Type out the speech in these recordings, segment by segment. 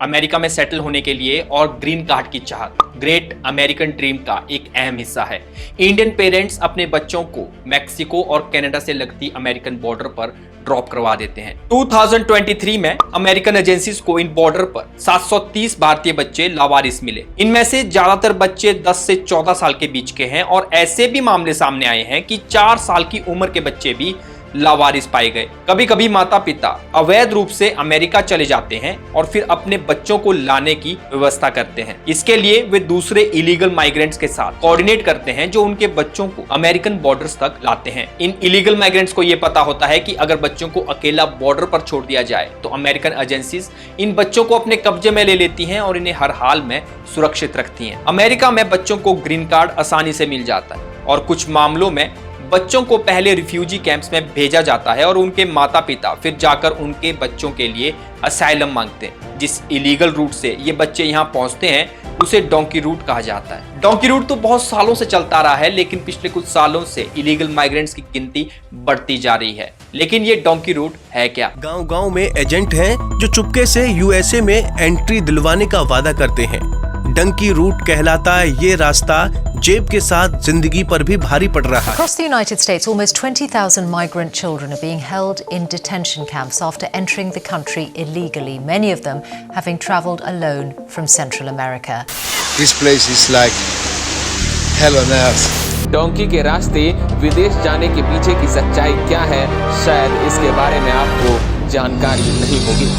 America में settle होने के लिए और ग्रीन कार्ड की चाहत ग्रेट अमेरिकन ड्रीम का एक अहम हिस्सा है। इंडियन पेरेंट्स अपने बच्चों को मैक्सिको और कनाडा से लगती अमेरिकन बॉर्डर पर ड्रॉप करवा देते हैं। 2023 में अमेरिकन एजेंसीज को इन बॉर्डर पर 730 भारतीय बच्चे लावारिस मिले। इनमें से ज्यादातर बच्चे 10 से 14 साल के बीच के हैं और ऐसे भी मामले सामने आए हैं कि 4 साल की उम्र के बच्चे भी लावारिस पाए गए। कभी कभी माता पिता अवैध रूप से अमेरिका चले जाते हैं और फिर अपने बच्चों को लाने की व्यवस्था करते हैं। इसके लिए वे दूसरे इलीगल माइग्रेंट्स के साथ कोऑर्डिनेट करते हैं जो उनके बच्चों को अमेरिकन बॉर्डर्स तक लाते हैं। इन इलीगल माइग्रेंट्स को यह पता होता है कि अगर बच्चों को अकेला बॉर्डर पर छोड़ दिया जाए तो अमेरिकन एजेंसीज इन बच्चों को अपने कब्जे में ले लेती हैं और इन्हें हर हाल में सुरक्षित रखती हैं। अमेरिका में बच्चों को ग्रीन कार्ड आसानी से मिल जाता है और कुछ मामलों में बच्चों को पहले रिफ्यूजी कैंप्स में भेजा जाता है और उनके माता पिता फिर जाकर उनके बच्चों के लिए असाइलम मांगते हैं। जिस इलीगल रूट से ये बच्चे यहाँ पहुंचते हैं उसे डोंकी रूट कहा जाता है। डोंकी रूट तो बहुत सालों से चलता रहा है, लेकिन पिछले कुछ सालों से इलीगल माइग्रेंट्स की गिनती बढ़ती जा रही है। लेकिन ये डोंकी रूट है क्या? गांव-गांव में एजेंट हैं जो चुपके से यूएसए में एंट्री दिलवाने का वादा करते हैं। डंकी रूट कहलाता है ये रास्ता, जेब के साथ जिंदगी पर भी भारी पड़ रहा है। Across the United States, almost 20,000 migrant children are being held in detention camps after entering the country illegally, many of them having traveled alone from Central America. This place is like hell on earth. Donkey के रास्ते विदेश जाने के पीछे की सच्चाई क्या है, शायद इसके बारे में आपको जानकारी नहीं होगी।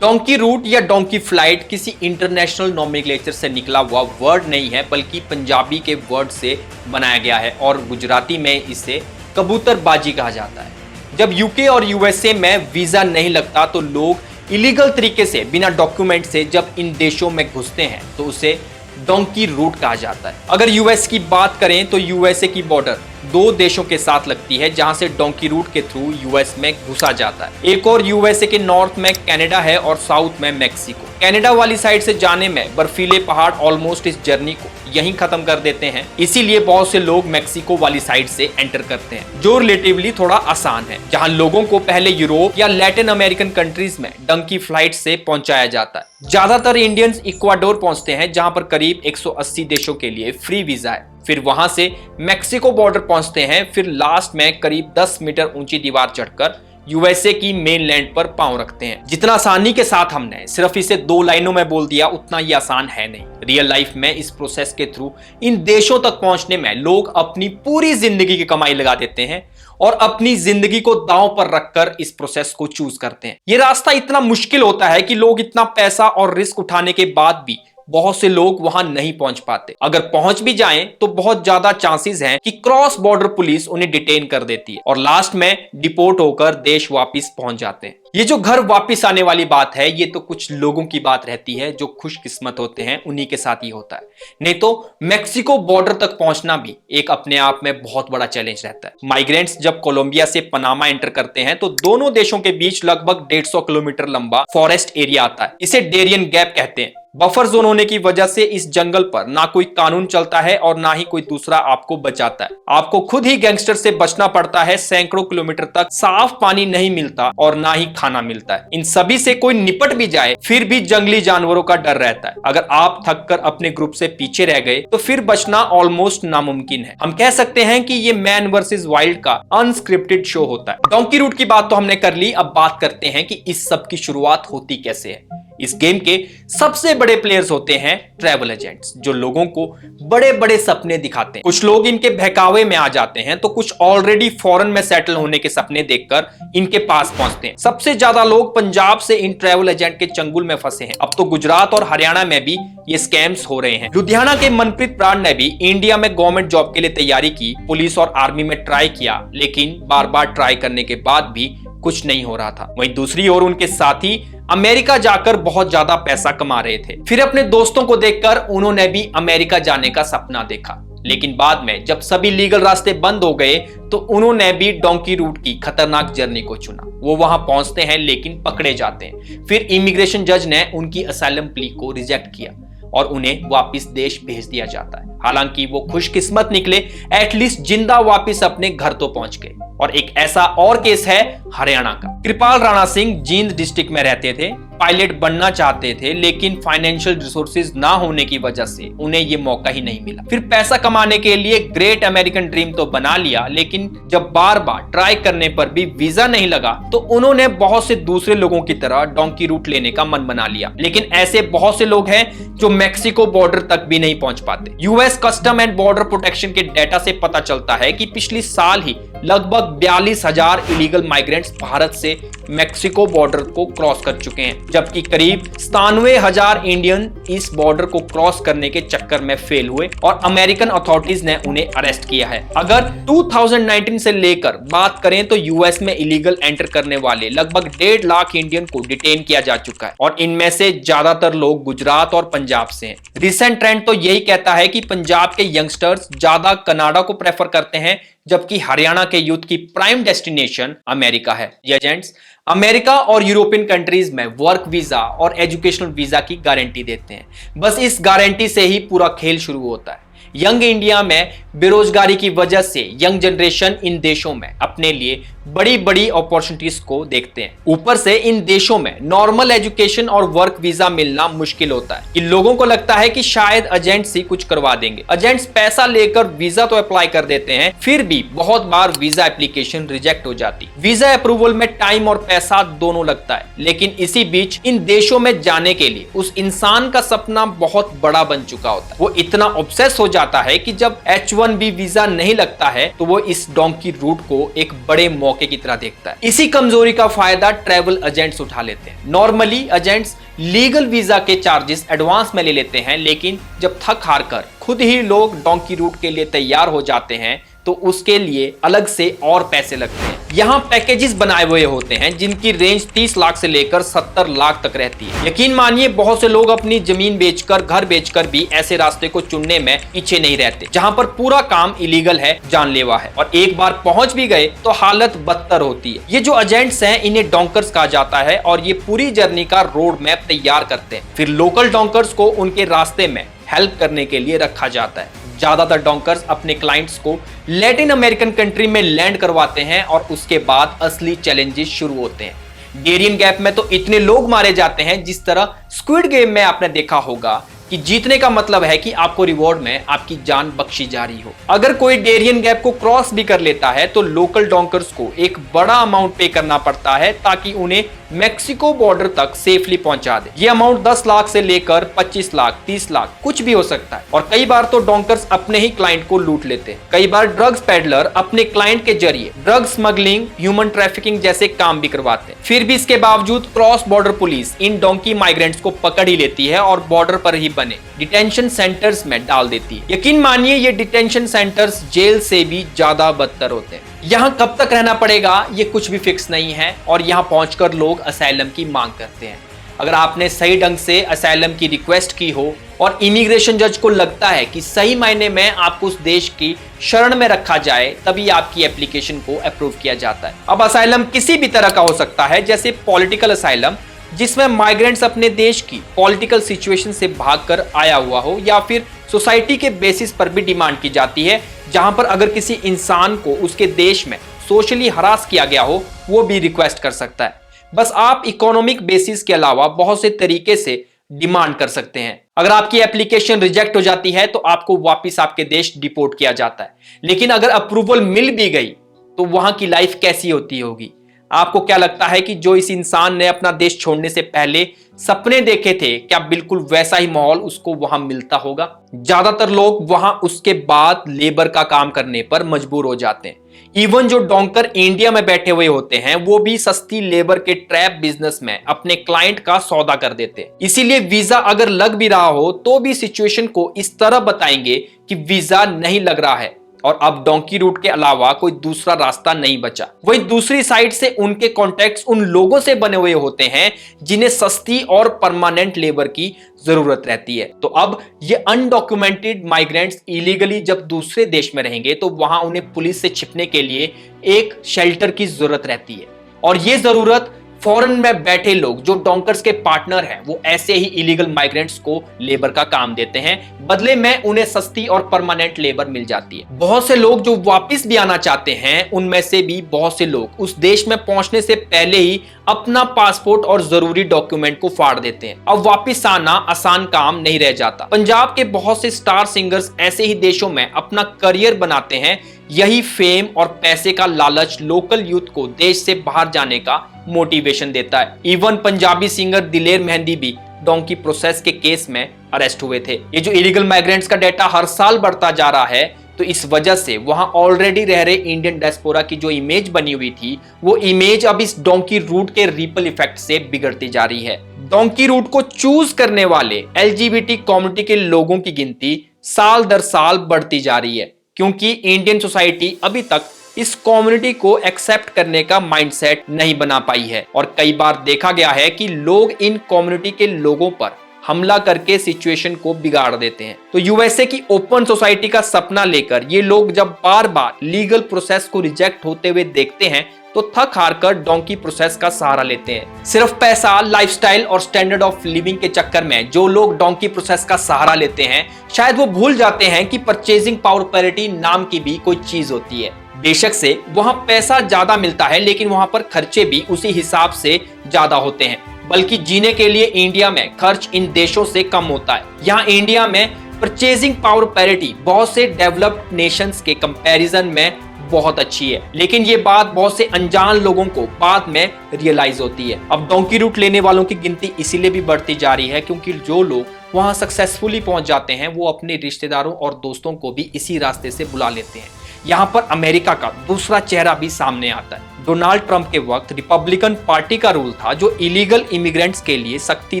डोंकी रूट या डोंकी फ्लाइट किसी इंटरनेशनल नोमेनक्लेचर से निकला हुआ वर्ड नहीं है, बल्कि पंजाबी के वर्ड से बनाया गया है और गुजराती में इसे कबूतरबाजी कहा जाता है। जब यूके और यूएसए में वीजा नहीं लगता तो लोग इलीगल तरीके से बिना डॉक्यूमेंट से जब इन देशों में घुसते हैं तो उसे डोंकी रूट कहा जाता है। अगर यूएस की बात करें तो यूएसए की बॉर्डर 2 देशों के साथ लगती है जहां से डोंकी रूट के थ्रू यूएस में घुसा जाता है। एक और यूएसए के नॉर्थ में कनाडा है और साउथ में मैक्सिको। कनाडा वाली साइड से जाने में बर्फीले पहाड़ ऑलमोस्ट इस जर्नी को यहीं खत्म कर देते हैं, इसीलिए बहुत से लोग मैक्सिको वाली साइड से एंटर करते हैं जो रिलेटिवली थोड़ा आसान है। जहां लोगों को पहले यूरोप या लैटिन अमेरिकन कंट्रीज में डंकी फ्लाइट से पहुंचाया जाता है। ज्यादातर इंडियंस इक्वाडोर पहुंचते हैं जहां पर करीब 180 देशों के लिए फ्री वीजा है। फिर वहां से मैक्सिको बॉर्डर पहुंचते हैं, फिर लास्ट में करीब 10 मीटर ऊंची दीवार चढ़कर यूएसए की मेन लैंड पर पांव रखते हैं। जितना आसानी के साथ हमने सिर्फ इसे 2 लाइनों में बोल दिया उतना ही आसान है नहीं। रियल लाइफ में इस प्रोसेस के थ्रू इन देशों तक पहुंचने में लोग अपनी पूरी जिंदगी की कमाई लगा देते हैं और अपनी जिंदगी को दांव पर रखकर इस प्रोसेस को चूज करते हैं। ये रास्ता इतना मुश्किल होता है कि लोग इतना पैसा और रिस्क उठाने के बाद भी बहुत से लोग वहां नहीं पहुंच पाते। अगर पहुंच भी जाएं तो बहुत ज्यादा चांसेस हैं कि क्रॉस बॉर्डर पुलिस उन्हें डिटेन कर देती है और लास्ट में डिपोर्ट होकर देश वापस पहुंच जाते हैं। ये जो घर वापस आने वाली बात है, ये तो कुछ लोगों की बात रहती है जो खुशकिस्मत होते हैं, उन्हीं के साथ ही होता है। नहीं तो मैक्सिको बॉर्डर तक पहुंचना भी एक अपने आप में बहुत बड़ा चैलेंज रहता है। माइग्रेंट्स जब कोलंबिया से पनामा एंटर करते हैं तो दोनों देशों के बीच लगभग 150 किलोमीटर लंबा फॉरेस्ट एरिया आता है। इसे डेरियन गैप कहते हैं। बफर जोन होने की वजह से इस जंगल पर ना कोई कानून चलता है और ना ही कोई दूसरा आपको बचाता है। आपको खुद ही गैंगस्टर से बचना पड़ता है। सैकड़ों किलोमीटर तक साफ पानी नहीं मिलता और ना ही खाना मिलता है। इन सभी से कोई निपट भी जाए फिर भी जंगली जानवरों का डर रहता है। अगर आप थककर अपने ग्रुप से पीछे रह गए तो फिर बचना ऑलमोस्ट नामुमकिन है। हम कह सकते हैं कि ये मैन वर्सेस वाइल्ड का अनस्क्रिप्टेड शो होता है। डोंकी रूट की बात तो हमने कर ली, अब बात करते हैं कि इस सब की शुरुआत होती कैसे है। इस गेम के सबसे बड़े प्लेयर्स होते हैं ट्रैवल एजेंट्स, जो लोगों को बड़े बड़े सपने दिखाते हैं। कुछ लोग इनके बहकावे में आ जाते हैं तो कुछ ऑलरेडी फॉरेन में सेटल होने के सपने देखकर इनके पास पहुंचते हैं। सबसे ज्यादा लोग पंजाब से इन ट्रैवल एजेंट के चंगुल में फंसे हैं। अब तो गुजरात और हरियाणा में भी ये स्कैम्स हो रहे हैं। लुधियाना के मनप्रीत प्राण ने भी इंडिया में गवर्नमेंट जॉब के लिए तैयारी की, पुलिस और आर्मी में ट्राई किया, लेकिन बार बार ट्राई करने के बाद भी कुछ नहीं हो रहा था। वहीं दूसरी ओर उनके साथी अमेरिका जाकर बहुत ज्यादा पैसा कमा रहे थे। फिर अपने दोस्तों को देखकर उन्होंने भी अमेरिका जाने का सपना देखा, लेकिन बाद में जब सभी लीगल रास्ते बंद हो गए तो उन्होंने भी डोंकी रूट की खतरनाक जर्नी को चुना। वो वहां पहुंचते हैं लेकिन पकड़े जाते हैं। फिर इमिग्रेशन जज ने उनकी असाइलम प्ली को रिजेक्ट किया। और उन्हें वापस देश भेज दिया जाता है। हालांकि वो खुशकिस्मत निकले, एटलीस्ट जिंदा वापस अपने घर तो पहुंच गए। और एक ऐसा और केस है हरियाणा का। कृपाल राणा सिंह जींद डिस्ट्रिक्ट में रहते थे, पायलट बनना चाहते थे, लेकिन फाइनेंशियल रिसोर्सेज ना होने की वजह से उन्हें ये मौका ही नहीं मिला। फिर पैसा कमाने के लिए ग्रेट अमेरिकन ड्रीम तो बना लिया, लेकिन जब बार बार ट्राई करने पर भी वीजा नहीं लगा तो उन्होंने बहुत से दूसरे लोगों की तरह डोंकी रूट लेने का मन बना लिया। लेकिन ऐसे बहुत से लोग हैं जो मैक्सिको बॉर्डर तक भी नहीं पहुंच पाते। US custom and border protection के डेटा से पता चलता है कि पिछले साल ही लगभग 42,000 इलीगल माइग्रेंट्स भारत से मैक्सिको बॉर्डर को क्रॉस कर चुके हैं, जबकि करीब 97,000 इंडियन इस बॉर्डर को क्रॉस करने के चक्कर में फेल हुए और अमेरिकन अथॉरिटीज ने उन्हें अरेस्ट किया है। अगर 2019 से लेकर बात करें तो यूएस में इलीगल एंटर करने वाले लगभग 1.5 लाख इंडियन को डिटेन किया जा चुका है और इनमें से ज्यादातर लोग गुजरात और पंजाब से हैं। रिसेंट ट्रेंड तो यही कहता है कि पंजाब के यंगस्टर्स ज्यादा कनाडा को प्रेफर करते हैं, जबकि हरियाणा के यूथ की प्राइम डेस्टिनेशन अमेरिका है। ये एजेंट्स अमेरिका और यूरोपियन कंट्रीज में वर्क वीजा और एजुकेशनल वीजा की गारंटी देते हैं। बस इस गारंटी से ही पूरा खेल शुरू होता है। यंग इंडिया में बेरोजगारी की वजह से यंग जनरेशन इन देशों में अपने लिए बड़ी बड़ी अपॉर्चुनिटीज को देखते हैं। ऊपर से इन देशों में नॉर्मल एजुकेशन और वर्क वीजा मिलना मुश्किल होता है। इन लोगों को लगता है कि शायद एजेंट्स ही कुछ करवा देंगे। एजेंट्स पैसा लेकर वीजा तो अप्लाई कर देते हैं, फिर भी बहुत बार वीजा एप्लीकेशन रिजेक्ट हो जाती। वीजा अप्रूवल में टाइम और पैसा दोनों लगता है, लेकिन इसी बीच इन देशों में जाने के लिए उस इंसान का सपना बहुत बड़ा बन चुका होता है। वो इतना ऑब्सेस हो जाता है कि जब H1B वीजा नहीं लगता है तो वो इस डोंकी रूट को एक बड़े मौके की तरह देखता है। इसी कमजोरी का फायदा ट्रैवल एजेंट्स उठा लेते हैं। नॉर्मली एजेंट्स लीगल वीजा के चार्जेस एडवांस में ले लेते हैं, लेकिन जब थक हार कर खुद ही लोग डोंकी रूट के लिए तैयार हो जाते हैं तो उसके लिए अलग से और पैसे लगते हैं। यहाँ पैकेजेस बनाए हुए होते हैं जिनकी रेंज 30 लाख से लेकर 70 लाख तक रहती है। यकीन मानिए बहुत से लोग अपनी जमीन बेचकर, घर बेचकर भी ऐसे रास्ते को चुनने में पीछे नहीं रहते जहाँ पर पूरा काम इलीगल है, जानलेवा है, और एक बार पहुंच भी गए तो हालत बदतर होती है। ये जो एजेंट्स हैं इन्हें डोंकर्स कहा जाता है और ये पूरी जर्नी का रोड मैप तैयार करते हैं। फिर लोकल डोंकर्स को उनके रास्ते में हेल्प करने के लिए रखा जाता है। ज्यादातर डोंकर्स अपने क्लाइंट्स को लैटिन अमेरिकन कंट्री में लैंड करवाते हैं और उसके बाद असली चैलेंजेस शुरू होते हैं। डेरियन गैप में तो इतने लोग मारे जाते हैं जिस तरह स्क्विड गेम में आपने देखा होगा कि जीतने का मतलब है कि आपको रिवॉर्ड में आपकी जान बख्शी जा रही हो। अगर कोई डेरियन गैप को क्रॉस भी कर लेता है तो लोकल डोंकर्स को एक बड़ा अमाउंट पे करना पड़ता है ताकि उन्हें मैक्सिको बॉर्डर तक सेफली पहुंचा दे। ये अमाउंट 10 लाख से लेकर 25 लाख 30 लाख कुछ भी हो सकता है। और कई बार तो डोंकर्स अपने ही क्लाइंट को लूट लेते हैं। कई बार ड्रग्स पेडलर अपने क्लाइंट के जरिए ड्रग स्मगलिंग, ह्यूमन ट्रैफिकिंग जैसे काम भी करवाते हैं। फिर भी इसके बावजूद क्रॉस बॉर्डर पुलिस इन डोंकी माइग्रेंट्स को पकड़ ही लेती है और बॉर्डर पर ही बने डिटेंशन सेंटर्स में डाल देती है। यकीन मानिए ये डिटेंशन सेंटर्स जेल से भी ज्यादा बदतर होते हैं। यहाँ कब तक रहना पड़ेगा ये कुछ भी फिक्स नहीं है और यहाँ पहुंचकर लोग असाइलम की मांग करते हैं। अगर आपने सही ढंग से असाइलम की रिक्वेस्ट की हो और इमिग्रेशन जज को लगता है कि सही मायने में आपको उस देश की शरण में रखा जाए, तभी आपकी एप्लीकेशन को अप्रूव किया जाता है। अब असाइलम किसी भी तरह का हो सकता है, जैसे पॉलिटिकल असाइलम जिसमें माइग्रेंट्स अपने देश की पॉलिटिकल सिचुएशन से भागकर आया हुआ हो, या फिर सोसाइटी के बेसिस पर भी डिमांड की जाती है जहां पर अगर किसी इंसान को उसके देश में सोशली हरास किया गया हो वो भी रिक्वेस्ट कर सकता है। बस आप इकोनॉमिक बेसिस के अलावा बहुत से तरीके से डिमांड कर सकते हैं। अगर आपकी एप्लीकेशन रिजेक्ट हो जाती है तो आपको वापस आपके देश डिपोर्ट किया जाता है, लेकिन अगर अप्रूवल मिल भी गई तो वहां की लाइफ कैसी होती होगी? आपको क्या लगता है कि जो इस इंसान ने अपना देश छोड़ने से पहले सपने देखे थे, क्या बिल्कुल वैसा ही माहौल उसको वहां मिलता होगा? ज्यादातर लोग वहां उसके बाद लेबर का काम करने पर मजबूर हो जाते हैं। इवन जो डोंकर इंडिया में बैठे हुए होते हैं वो भी सस्ती लेबर के ट्रैप बिजनेस में अपने क्लाइंट का सौदा कर देते हैं। इसीलिए वीजा अगर लग भी रहा हो तो भी सिचुएशन को इस तरह बताएंगे कि वीजा नहीं लग रहा है और अब डोंकी रूट के अलावा कोई दूसरा रास्ता नहीं बचा। वहीं दूसरी साइड से उनके कॉन्टैक्ट्स उन लोगों से बने हुए होते हैं जिन्हें सस्ती और परमानेंट लेबर की जरूरत रहती है। तो अब ये अनडॉक्यूमेंटेड माइग्रेंट्स इलीगली जब दूसरे देश में रहेंगे तो वहां उन्हें पुलिस से छिपने के लिए एक शेल्टर की जरूरत रहती है, और ये जरूरत फॉरेन में बैठे लोग जो डोंकर्स के पार्टनर हैं वो ऐसे ही इलीगल माइग्रेंट्स को लेबर का काम देते हैं, बदले में उन्हें सस्ती और परमानेंट लेबर मिल जाती है। बहुत से लोग जो वापस भी आना चाहते हैं, उनमें से भी बहुत से लोग उस देश में पहुंचने से पहले ही अपना पासपोर्ट और जरूरी डॉक्यूमेंट को फाड़ देते हैं। अब वापस आना आसान काम नहीं रह जाता। पंजाब के बहुत से स्टार सिंगर्स ऐसे ही देशों में अपना करियर बनाते हैं। यही फेम और पैसे का लालच लोकल यूथ को देश से बाहर जाने का मोटिवेशन देता है। इवन पंजाबी सिंगर दिलेर मेहंदी भी डोंकी प्रोसेस के केस में अरेस्ट हुए थे। ये जो इलीगल माइग्रेंट्स का डेटा हर साल बढ़ता जा रहा है, तो इस वजह से वहां ऑलरेडी रह रहे इंडियन डायस्पोरा की जो इमेज बनी हुई थी, वो इमेज अब इस डोंकी रूट के रिपल इफेक्ट से बिगड़ती जा रही है। डोंकी रूट को चूज करने वाले LGBT कम्युनिटी के लोगों की गिनती साल दर साल बढ़ती जा रही है, क्योंकि इंडियन सोसाइटी अभी तक इस कम्युनिटी को एक्सेप्ट करने का माइंडसेट नहीं बना पाई है। और कई बार देखा गया है कि लोग इन कम्युनिटी के लोगों पर हमला करके सिचुएशन को बिगाड़ देते हैं। तो यूएसए की ओपन सोसाइटी का सपना लेकर ये लोग जब बार बार लीगल प्रोसेस को रिजेक्ट होते हुए देखते हैं, तो थक हार कर डोंकी प्रोसेस का सहारा लेते हैं। सिर्फ पैसा, लाइफस्टाइल और स्टैंडर्ड ऑफ लिविंग के चक्कर में जो लोग डोंकी प्रोसेस का सहारा लेते हैं, शायद वो भूल जाते हैं कि परचेजिंग पावर पैरिटी नाम की भी कोई चीज होती है। बेशक से वहां पैसा ज्यादा मिलता है, लेकिन वहां पर खर्चे भी उसी हिसाब से ज्यादा होते हैं। बल्कि जीने के लिए इंडिया में खर्च इन देशों से कम होता है। यहाँ इंडिया में परचेजिंग पावर पैरिटी बहुत से डेवलप्ड नेशंस के कंपैरिजन में बहुत अच्छी है, लेकिन ये बात बहुत से अनजान लोगों को बाद में रियलाइज होती है। अब डोंकी रूट लेने वालों की गिनती इसीलिए भी बढ़ती जा रही है क्योंकि जो लोग वहां सक्सेसफुली पहुंच जाते हैं, वो अपने रिश्तेदारों और दोस्तों को भी इसी रास्ते से बुला लेते हैं। यहाँ पर अमेरिका का दूसरा चेहरा भी सामने आता है। डोनाल्ड ट्रंप के वक्त रिपब्लिकन पार्टी का रूल था जो इलीगल इमिग्रेंट्स के लिए सख्ती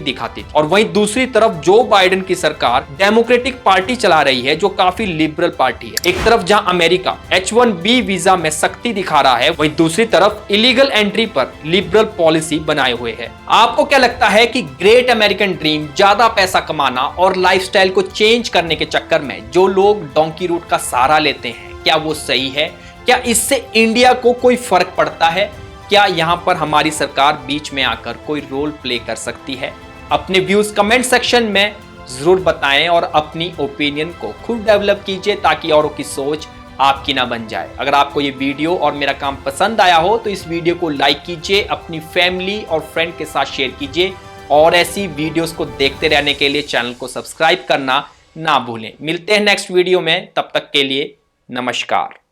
दिखाती थी, और वहीं दूसरी तरफ जो बाइडेन की सरकार डेमोक्रेटिक पार्टी चला रही है जो काफी लिबरल पार्टी है। एक तरफ जहां अमेरिका H-1B वीजा में सख्ती दिखा रहा है, वहीं दूसरी तरफ इलीगल एंट्री पर लिबरल पॉलिसी बनाए हुए है। आपको क्या लगता है कि ग्रेट अमेरिकन ड्रीम, ज्यादा पैसा कमाना और लाइफस्टाइल को चेंज करने के चक्कर में जो लोग डोंकी रूट का सहारा लेते हैं, क्या वो सही है? क्या इससे इंडिया को कोई फर्क पड़ता है? क्या यहाँ पर हमारी सरकार बीच में आकर कोई रोल प्ले कर सकती है? अपने व्यूज कमेंट सेक्शन में जरूर बताएं और अपनी ओपिनियन को खुद डेवलप कीजिए ताकि औरों की सोच आपकी ना बन जाए। अगर आपको ये वीडियो और मेरा काम पसंद आया हो तो इस वीडियो को लाइक कीजिए, अपनी फैमिली और फ्रेंड के साथ शेयर कीजिए, और ऐसी वीडियोस को देखते रहने के लिए चैनल को सब्सक्राइब करना ना भूलें। मिलते हैं नेक्स्ट वीडियो में, तब तक के लिए नमस्कार।